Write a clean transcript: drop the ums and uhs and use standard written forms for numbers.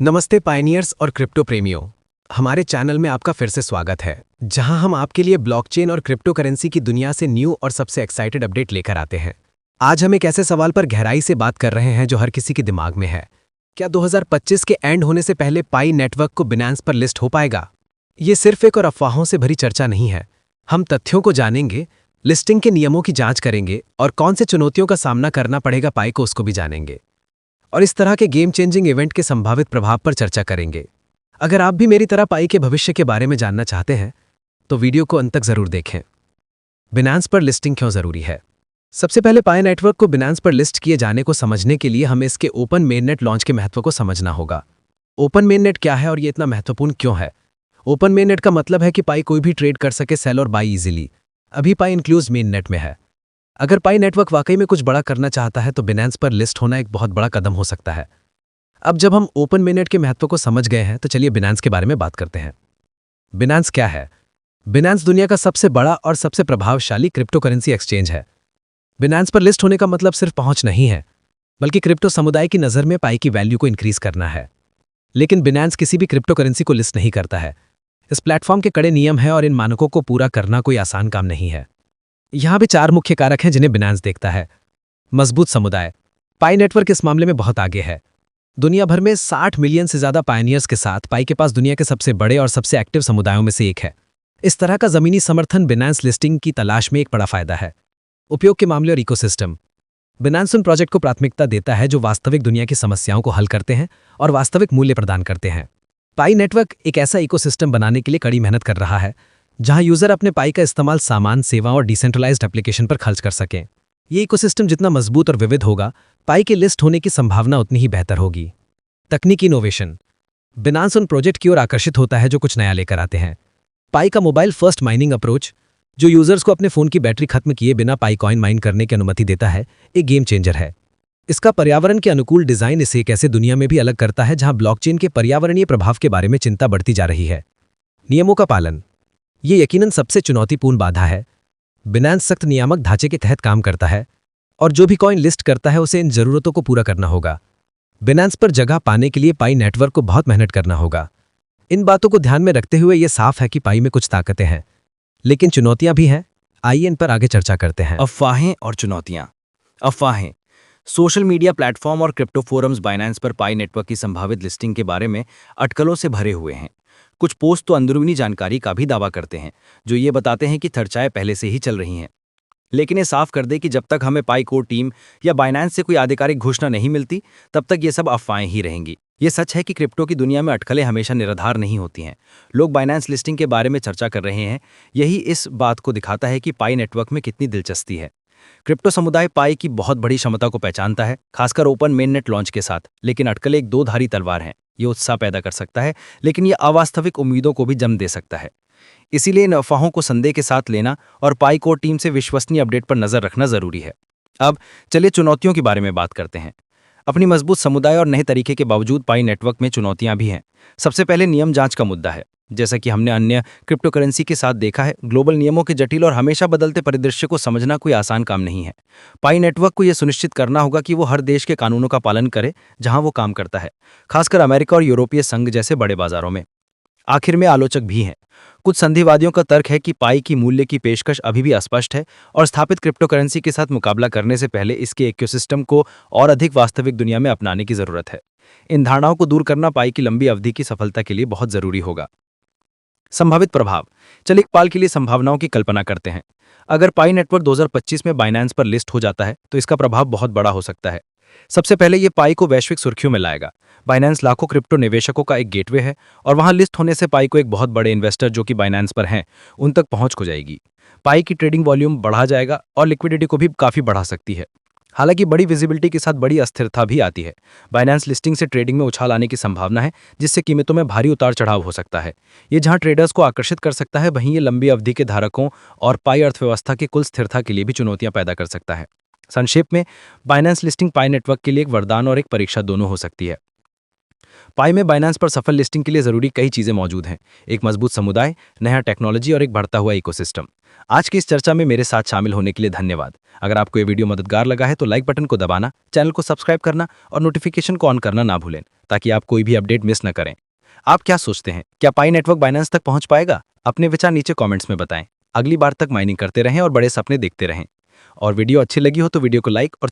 नमस्ते पायनियर्स और क्रिप्टो प्रेमियों। हमारे चैनल में आपका फिर से स्वागत है, जहां हम आपके लिए ब्लॉकचेन और क्रिप्टो करेंसी की दुनिया से न्यू और सबसे एक्साइटेड अपडेट लेकर आते हैं। आज हम एक ऐसे सवाल पर गहराई से बात कर रहे हैं जो हर किसी के दिमाग में है। क्या 2025 के एंड होने से पहले पाई नेटवर्क को बिनेंस पर लिस्ट हो पाएगा? ये सिर्फ एक और अफवाहों से भरी चर्चा नहीं है। हम तथ्यों को जानेंगे, लिस्टिंग के नियमों की जांच करेंगे और कौन से चुनौतियों का सामना करना पड़ेगा पाई को, उसको भी जानेंगे। और इस तरह के गेम चेंजिंग इवेंट के संभावित प्रभाव पर चर्चा करेंगे। अगर आप भी मेरी तरह पाई के भविष्य के बारे में जानना चाहते हैं तो वीडियो को अंत तक जरूर देखें। बिनेंस पर लिस्टिंग क्यों जरूरी है? सबसे पहले पाई नेटवर्क को बिनेंस पर लिस्ट किए जाने को समझने के लिए हमें इसके ओपन मेननेट लॉन्च के महत्व को समझना होगा। ओपन मेननेट क्या है और ये इतना महत्वपूर्ण क्यों है? ओपन मेननेट का मतलब है कि पाई कोई भी ट्रेड कर सके, सेल और बाई इजीली। अभी पाई इंक्लूज मेननेट में है। अगर पाई नेटवर्क वाकई में कुछ बड़ा करना चाहता है तो बिनेंस पर लिस्ट होना एक बहुत बड़ा कदम हो सकता है। अब जब हम ओपन मेननेट के महत्व को समझ गए हैं तो चलिए बिनेंस के बारे में बात करते हैं। बिनेंस क्या है? बिनेंस दुनिया का सबसे बड़ा और सबसे प्रभावशाली क्रिप्टो करेंसी एक्सचेंज है। बिनेंस पर लिस्ट होने का मतलब सिर्फ पहुंच नहीं है, बल्कि क्रिप्टो समुदाय की नज़र में पाई की वैल्यू को इंक्रीज करना है। लेकिन बिनेंस किसी भी क्रिप्टो करेंसी को लिस्ट नहीं करता है। इस प्लेटफॉर्म के कड़े नियम हैं और इन मानकों को पूरा करना कोई आसान काम नहीं है। यहां भी 4 मुख्य कारक हैं जिन्हें बिनेंस देखता है। मजबूत समुदाय। पाई नेटवर्क इस मामले में बहुत आगे है। दुनिया भर में 60 मिलियन से ज्यादा पायनियर्स के साथ पाई के पास दुनिया के सबसे बड़े और सबसे एक्टिव समुदायों में से एक है। इस तरह का जमीनी समर्थन बिनेंस लिस्टिंग की तलाश में एक बड़ा फायदा है। उपयोग के मामले और इकोसिस्टम। बिनेंस उन प्रोजेक्ट को प्राथमिकता देता है जो वास्तविक दुनिया की समस्याओं को हल करते हैं और वास्तविक मूल्य प्रदान करते हैं। पाई नेटवर्क एक ऐसा इकोसिस्टम बनाने के लिए कड़ी मेहनत कर रहा है जहां यूजर अपने पाई का इस्तेमाल सामान, सेवा और डिसेंट्रलाइज्ड एप्लीकेशन पर खर्च कर सकें। ये इकोसिस्टम जितना मजबूत और विविध होगा, पाई के लिस्ट होने की संभावना उतनी ही बेहतर होगी। तकनीकी इनोवेशन। बिनेंस उन प्रोजेक्ट की ओर आकर्षित होता है जो कुछ नया लेकर आते हैं। पाई का मोबाइल फर्स्ट माइनिंग अप्रोच, जो यूजर्स को अपने फोन की बैटरी खत्म किए बिना पाई कॉइन माइन करने की अनुमति देता है, एक गेम चेंजर है। इसका पर्यावरण के अनुकूल डिजाइन इसे एक ऐसे दुनिया में भी अलग करता है जहां ब्लॉकचेन के पर्यावरणीय प्रभाव के बारे में चिंता बढ़ती जा रही है। नियमों का पालन। ये यकीनन सबसे चुनौतीपूर्ण बाधा है। बिनेंस सख्त नियामक ढांचे के तहत काम करता है और जो भी कॉइन लिस्ट करता है उसे इन जरूरतों को पूरा करना होगा। बिनेंस पर जगह पाने के लिए पाई नेटवर्क को बहुत मेहनत करना होगा। इन बातों को ध्यान में रखते हुए यह साफ है कि पाई में कुछ ताकतें हैं, लेकिन चुनौतियां भी हैं। आइए इन पर आगे चर्चा करते हैं। अफवाहें और चुनौतियां। अफवाहें। सोशल मीडिया प्लेटफॉर्म और क्रिप्टो फोरम्स बाइनेंस पर पाई नेटवर्क की संभावित लिस्टिंग के बारे में अटकलों से भरे हुए हैं। कुछ पोस्ट तो अंदरूनी जानकारी का भी दावा करते हैं, जो ये बताते हैं कि चर्चाएं पहले से ही चल रही हैं। लेकिन ये साफ कर दे कि जब तक हमें पाई कोर टीम या बाइनेंस से कोई आधिकारिक घोषणा नहीं मिलती, तब तक ये सब अफवाहें ही रहेंगी। ये सच है कि क्रिप्टो की दुनिया में अटकलें हमेशा निराधार नहीं होती हैं। लोग बाइनेंस लिस्टिंग के बारे में चर्चा कर रहे हैं, यही इस बात को दिखाता है कि पाई नेटवर्क में कितनी दिलचस्पी है। क्रिप्टो समुदाय पाई की बहुत बड़ी क्षमता को पहचानता है, खासकर ओपन मेननेट लॉन्च के साथ। लेकिन अटकलें एक दो धारी तलवार हैं। ये उत्साह पैदा कर सकता है, लेकिन ये अवास्तविक उम्मीदों को भी जन्म दे सकता है। इसीलिए इन अफवाहों को संदेह के साथ लेना और पाई कोर टीम से विश्वसनीय अपडेट पर नजर रखना जरूरी है। अब चलिए चुनौतियों के बारे में बात करते हैं। अपनी मजबूत समुदाय और नए तरीके के बावजूद पाई नेटवर्क में चुनौतियां भी हैं। सबसे पहले नियम जांच का मुद्दा है। जैसा कि हमने अन्य क्रिप्टो करेंसी के साथ देखा है, ग्लोबल नियमों के जटिल और हमेशा बदलते परिदृश्य को समझना कोई आसान काम नहीं है। पाई नेटवर्क को यह सुनिश्चित करना होगा कि वो हर देश के कानूनों का पालन करे जहां वो काम करता है, खासकर अमेरिका और यूरोपीय संघ जैसे बड़े बाजारों में। आखिर में आलोचक भी हैं। कुछ संधिवादियों का तर्क है कि पाई की मूल्य की पेशकश अभी भी अस्पष्ट है और स्थापित क्रिप्टो करेंसी के साथ मुकाबला करने से पहले इसके इकोसिस्टम को और अधिक वास्तविक दुनिया में अपनाने की जरूरत है। इन धारणाओं को दूर करना पाई की लंबी अवधि की सफलता के लिए बहुत जरूरी होगा। संभावित प्रभाव। चलिए एक पाल के लिए संभावनाओं की कल्पना करते हैं। अगर पाई नेटवर्क 2025 में बाइनेंस पर लिस्ट हो जाता है तो इसका प्रभाव बहुत बड़ा हो सकता है। सबसे पहले ये पाई को वैश्विक सुर्खियों में लाएगा। बाइनेंस लाखों क्रिप्टो निवेशकों का एक गेटवे है और वहां लिस्ट होने से पाई को एक बहुत बड़े इन्वेस्टर जो कि बाइनेंस पर हैं, उन तक पहुंच हो जाएगी। पाई की ट्रेडिंग वॉल्यूम बढ़ा जाएगा और लिक्विडिटी को भी काफी बढ़ा सकती है। हालांकि बड़ी विजिबिलिटी के साथ बड़ी अस्थिरता भी आती है। बाइनेंस लिस्टिंग से ट्रेडिंग में उछाल आने की संभावना है, जिससे कीमतों में भारी उतार चढ़ाव हो सकता है। ये जहां ट्रेडर्स को आकर्षित कर सकता है, वहीं ये लंबी अवधि के धारकों और पाई अर्थव्यवस्था की कुल स्थिरता के लिए भी चुनौतियां पैदा कर सकता है। संक्षेप में, बाइनेंस लिस्टिंग पाई नेटवर्क के लिए एक वरदान और एक परीक्षा दोनों हो सकती है। पाई में बाइनेंस पर सफल लिस्टिंग के लिए जरूरी कई चीजें मौजूद हैं। एक मजबूत समुदाय, नया टेक्नोलॉजी और एक बढ़ता हुआ इकोसिस्टम। आज की इस चर्चा में मेरे साथ शामिल होने के लिए धन्यवाद। अगर आपको ये वीडियो मददगार लगा है तो लाइक बटन को दबाना, चैनल को सब्सक्राइब करना और नोटिफिकेशन को ऑन करना ना भूलें, ताकि आप कोई भी अपडेट मिस न करें। आप क्या सोचते हैं, क्या पाई नेटवर्क बाइनेंस तक पहुंच पाएगा? अपने विचार नीचे कमेंट्स में बताएं। अगली बार तक माइनिंग करते रहें और बड़े सपने देखते रहें। और वीडियो अच्छी लगी हो तो वीडियो को लाइक और